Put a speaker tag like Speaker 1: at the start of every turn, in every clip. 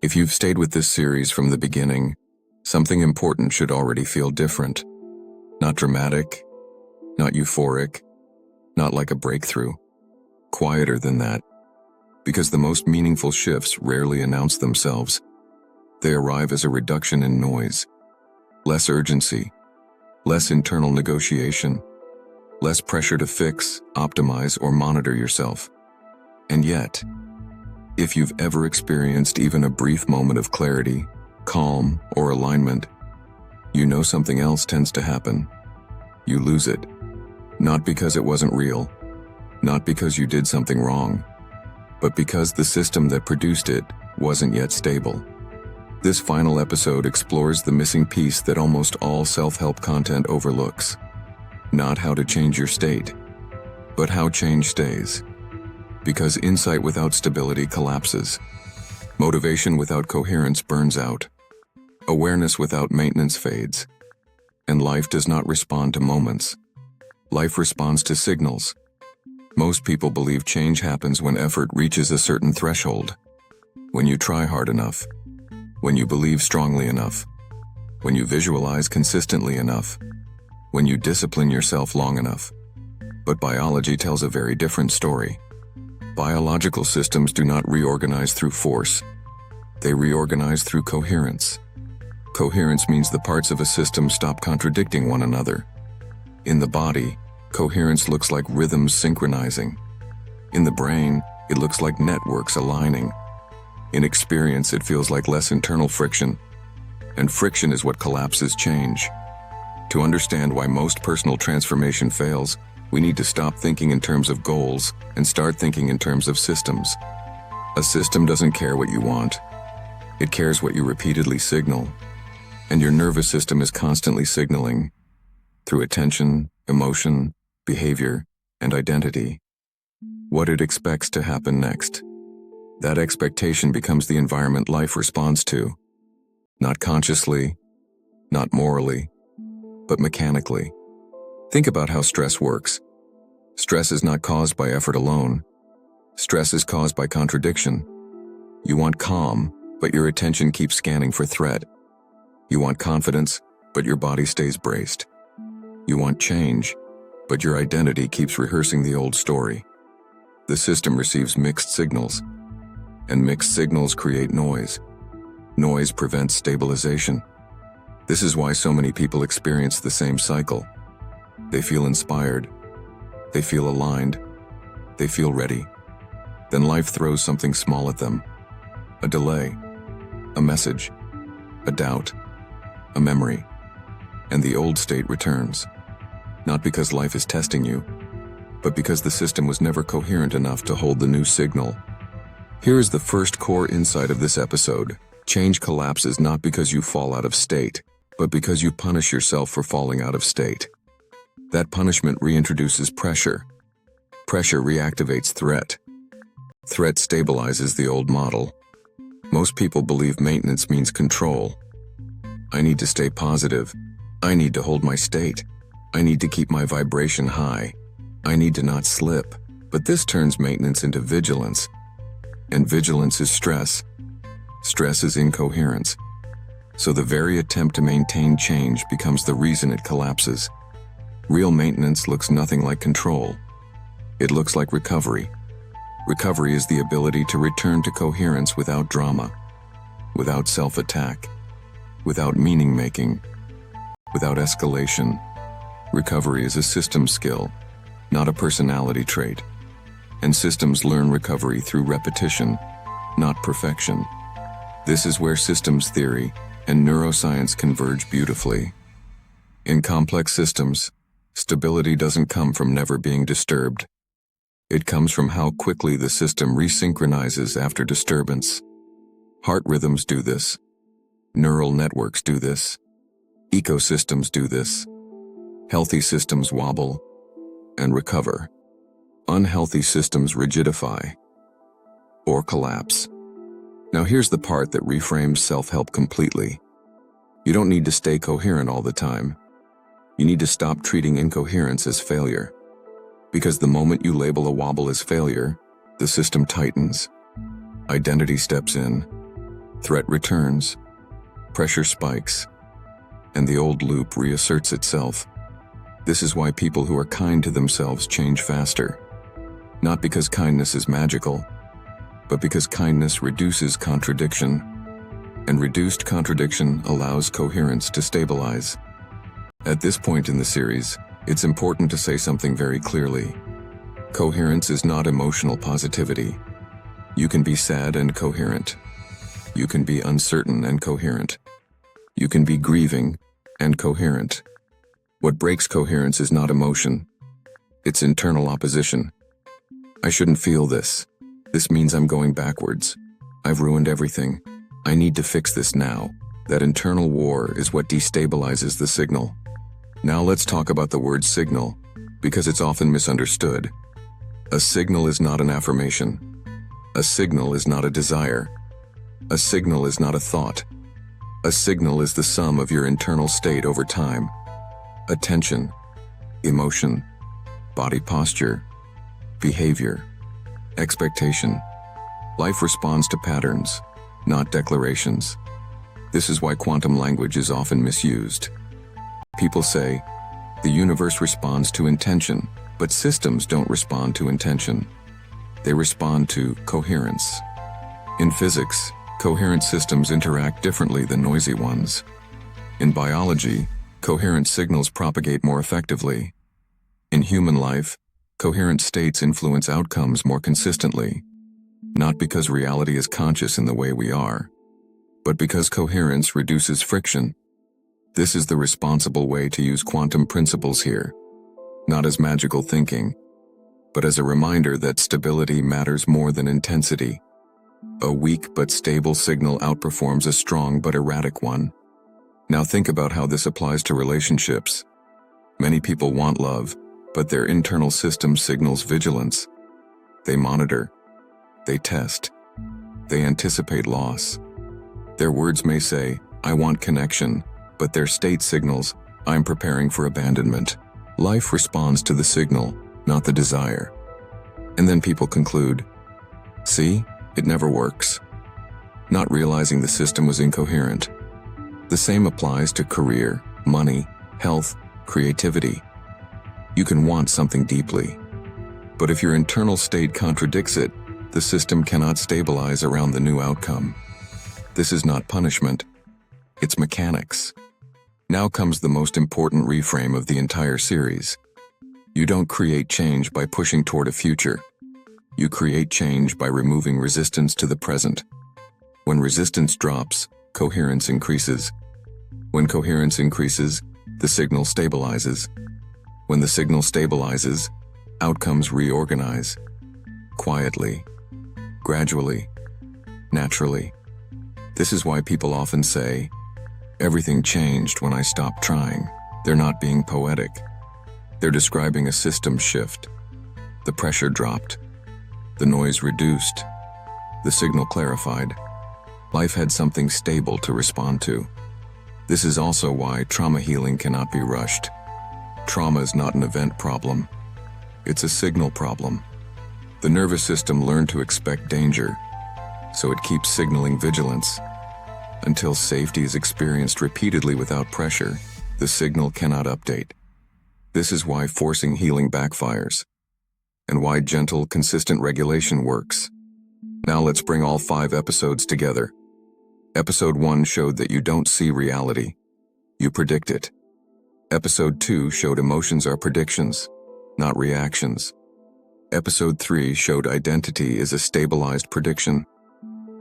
Speaker 1: If you've stayed with this series from the beginning, something important should already feel different. Not dramatic, not euphoric, not like a breakthrough. Quieter than that. Because the most meaningful shifts rarely announce themselves. They arrive as a reduction in noise. Less urgency, less internal negotiation, less pressure to fix, optimize, or monitor yourself. And yet, if you've ever experienced even a brief moment of clarity, calm, or alignment, you know something else tends to happen. You lose it. Not because it wasn't real, not because you did something wrong, but because the system that produced it wasn't yet stable. This final episode explores the missing piece that almost all self-help content overlooks. Not how to change your state, but how change stays. Because insight without stability collapses. Motivation without coherence burns out. Awareness without maintenance fades. And life does not respond to moments. Life responds to signals. Most people believe change happens when effort reaches a certain threshold. When you try hard enough. When you believe strongly enough. When you visualize consistently enough. When you discipline yourself long enough. But biology tells a very different story. Biological systems do not reorganize through force. They reorganize through coherence. Coherence means the parts of a system stop contradicting one another. In the body, coherence looks like rhythms synchronizing. In the brain, it looks like networks aligning. In experience, it feels like less internal friction. And friction is what collapses change. To understand why most personal transformation fails, we need to stop thinking in terms of goals and start thinking in terms of systems. A system doesn't care what you want. It cares what you repeatedly signal. And your nervous system is constantly signaling, through attention, emotion, behavior, and identity, what it expects to happen next. That expectation becomes the environment life responds to. Not consciously, not morally, but mechanically. Think about how stress works. Stress is not caused by effort alone. Stress is caused by contradiction. You want calm, but your attention keeps scanning for threat. You want confidence, but your body stays braced. You want change, but your identity keeps rehearsing the old story. The system receives mixed signals, and mixed signals create noise. Noise prevents stabilization. This is why so many people experience the same cycle. They feel inspired. They feel aligned. They feel ready. Then life throws something small at them. A delay, a message, a doubt, a memory. And the old state returns. Not because life is testing you, but because the system was never coherent enough to hold the new signal. Here is the first core insight of this episode. Change collapses not because you fall out of state, but because you punish yourself for falling out of state. That punishment reintroduces pressure. Pressure reactivates threat. Threat stabilizes the old model. Most people believe maintenance means control. I need to stay positive. I need to hold my state. I need to keep my vibration high. I need to not slip. But this turns maintenance into vigilance. And vigilance is stress. Stress is incoherence. So the very attempt to maintain change becomes the reason it collapses. Real maintenance looks nothing like control. It looks like recovery. Recovery is the ability to return to coherence without drama, without self-attack, without meaning-making, without escalation. Recovery is a system skill, not a personality trait. And systems learn recovery through repetition, not perfection. This is where systems theory and neuroscience converge beautifully. In complex systems, stability doesn't come from never being disturbed. It comes from how quickly the system resynchronizes after disturbance. Heart rhythms do this. Neural networks do this. Ecosystems do this. Healthy systems wobble and recover. Unhealthy systems rigidify or collapse. Now here's the part that reframes self-help completely. You don't need to stay coherent all the time. You need to stop treating incoherence as failure. Because the moment you label a wobble as failure, the system tightens. Identity steps in, threat returns, pressure spikes, and the old loop reasserts itself. This is why people who are kind to themselves change faster. Not because kindness is magical, but because kindness reduces contradiction, and reduced contradiction allows coherence to stabilize. At this point in the series, it's important to say something very clearly. Coherence is not emotional positivity. You can be sad and coherent. You can be uncertain and coherent. You can be grieving and coherent. What breaks coherence is not emotion. It's internal opposition. I shouldn't feel this. This means I'm going backwards. I've ruined everything. I need to fix this now. That internal war is what destabilizes the signal. Now let's talk about the word signal, because it's often misunderstood. A signal is not an affirmation. A signal is not a desire. A signal is not a thought. A signal is the sum of your internal state over time. Attention, emotion, body posture, behavior, expectation. Life responds to patterns, not declarations. This is why quantum language is often misused. People say, the universe responds to intention, but systems don't respond to intention. They respond to coherence. In physics, coherent systems interact differently than noisy ones. In biology, coherent signals propagate more effectively. In human life, coherent states influence outcomes more consistently, not because reality is conscious in the way we are, but because coherence reduces friction. This is the responsible way to use quantum principles here, not as magical thinking, but as a reminder that stability matters more than intensity. A weak but stable signal outperforms a strong but erratic one. Now think about how this applies to relationships. Many people want love, but their internal system signals vigilance. They monitor, they test, they anticipate loss. Their words may say, I want connection, but their state signals, I'm preparing for abandonment. Life responds to the signal, not the desire. And then people conclude, see, it never works. Not realizing the system was incoherent. The same applies to career, money, health, creativity. You can want something deeply, but if your internal state contradicts it, the system cannot stabilize around the new outcome. This is not punishment, it's mechanics. Now comes the most important reframe of the entire series. You don't create change by pushing toward a future. You create change by removing resistance to the present. When resistance drops, coherence increases. When coherence increases, the signal stabilizes. When the signal stabilizes, outcomes reorganize. Quietly, gradually, naturally. This is why people often say, everything changed when I stopped trying. They're not being poetic. They're describing a system shift. The pressure dropped. The noise reduced. The signal clarified. Life had something stable to respond to. This is also why trauma healing cannot be rushed. Trauma is not an event problem. It's a signal problem. The nervous system learned to expect danger, so it keeps signaling vigilance. Until safety is experienced repeatedly without pressure, the signal cannot update. This is why forcing healing backfires, and why gentle, consistent regulation works. Now let's bring all 5 episodes together. Episode 1 showed that you don't see reality. You predict it. Episode 2 showed emotions are predictions, not reactions. Episode 3 showed identity is a stabilized prediction.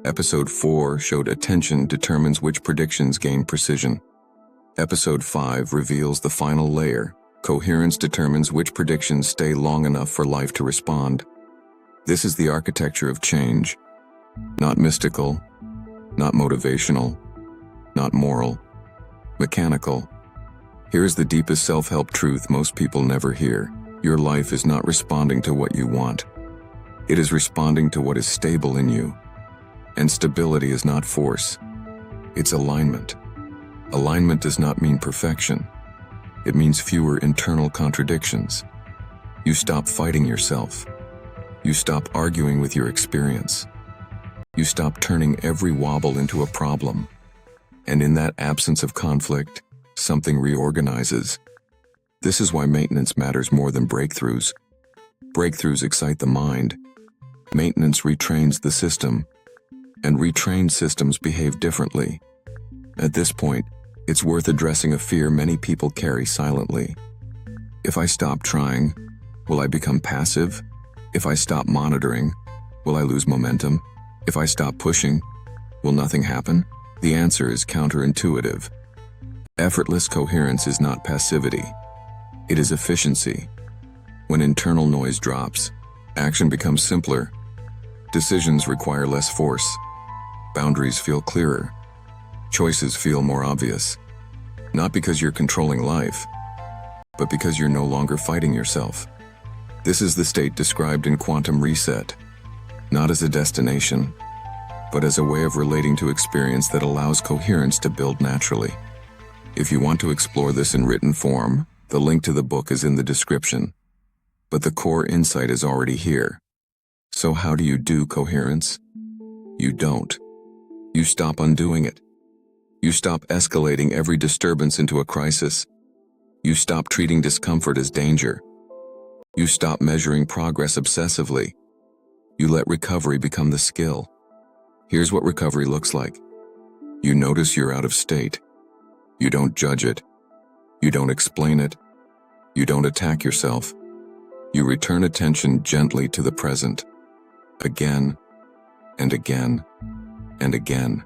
Speaker 1: Episode 4 showed attention determines which predictions gain precision. Episode 5 reveals the final layer. Coherence determines which predictions stay long enough for life to respond. This is the architecture of change. Not mystical, not motivational, not moral, mechanical. Here's the deepest self-help truth most people never hear. Your life is not responding to what you want. It is responding to what is stable in you. And stability is not force. It's alignment. Alignment does not mean perfection. It means fewer internal contradictions. You stop fighting yourself. You stop arguing with your experience. You stop turning every wobble into a problem. And in that absence of conflict, something reorganizes. This is why maintenance matters more than breakthroughs. Breakthroughs excite the mind. Maintenance retrains the system. And retrained systems behave differently. At this point, it's worth addressing a fear many people carry silently. If I stop trying, will I become passive? If I stop monitoring, will I lose momentum? If I stop pushing, will nothing happen? The answer is counterintuitive. Effortless coherence is not passivity. It is efficiency. When internal noise drops, action becomes simpler. Decisions require less force. Boundaries feel clearer. Choices feel more obvious. Not because you're controlling life, but because you're no longer fighting yourself. This is the state described in Quantum Reset, not as a destination, but as a way of relating to experience that allows coherence to build naturally. If you want to explore this in written form, the link to the book is in the description. But the core insight is already here. So how do you do coherence? You don't. You stop undoing it. You stop escalating every disturbance into a crisis. You stop treating discomfort as danger. You stop measuring progress obsessively. You let recovery become the skill. Here's what recovery looks like. You notice you're out of state. You don't judge it. You don't explain it. You don't attack yourself. You return attention gently to the present. Again, and again, and again.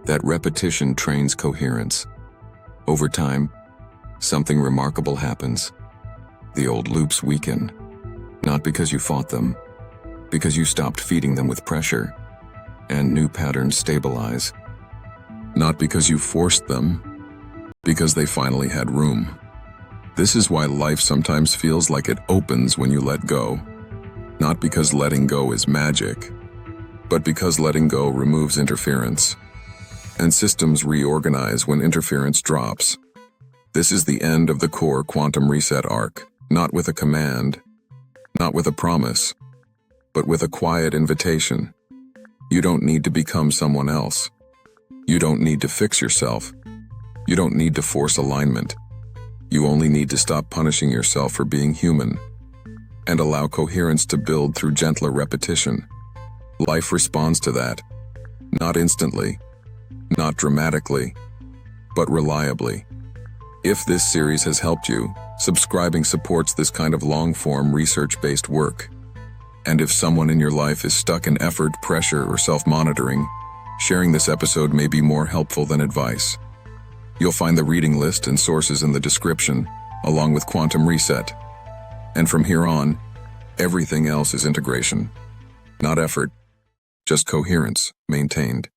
Speaker 1: That repetition trains coherence. Over time, something remarkable happens. The old loops weaken, not because you fought them, because you stopped feeding them with pressure, and new patterns stabilize. Not because you forced them, because they finally had room. This is why life sometimes feels like it opens when you let go. Not because letting go is magic, but because letting go removes interference. And systems reorganize when interference drops. This is the end of the core quantum reset arc, not with a command, not with a promise, but with a quiet invitation. You don't need to become someone else. You don't need to fix yourself. You don't need to force alignment. You only need to stop punishing yourself for being human and allow coherence to build through gentler repetition. Life responds to that, not instantly, not dramatically, but reliably. If this series has helped you, subscribing supports this kind of long-form research-based work. And if someone in your life is stuck in effort, pressure, or self-monitoring, sharing this episode may be more helpful than advice. You'll find the reading list and sources in the description, along with Quantum Reset. And from here on, everything else is integration. Not effort, just coherence maintained.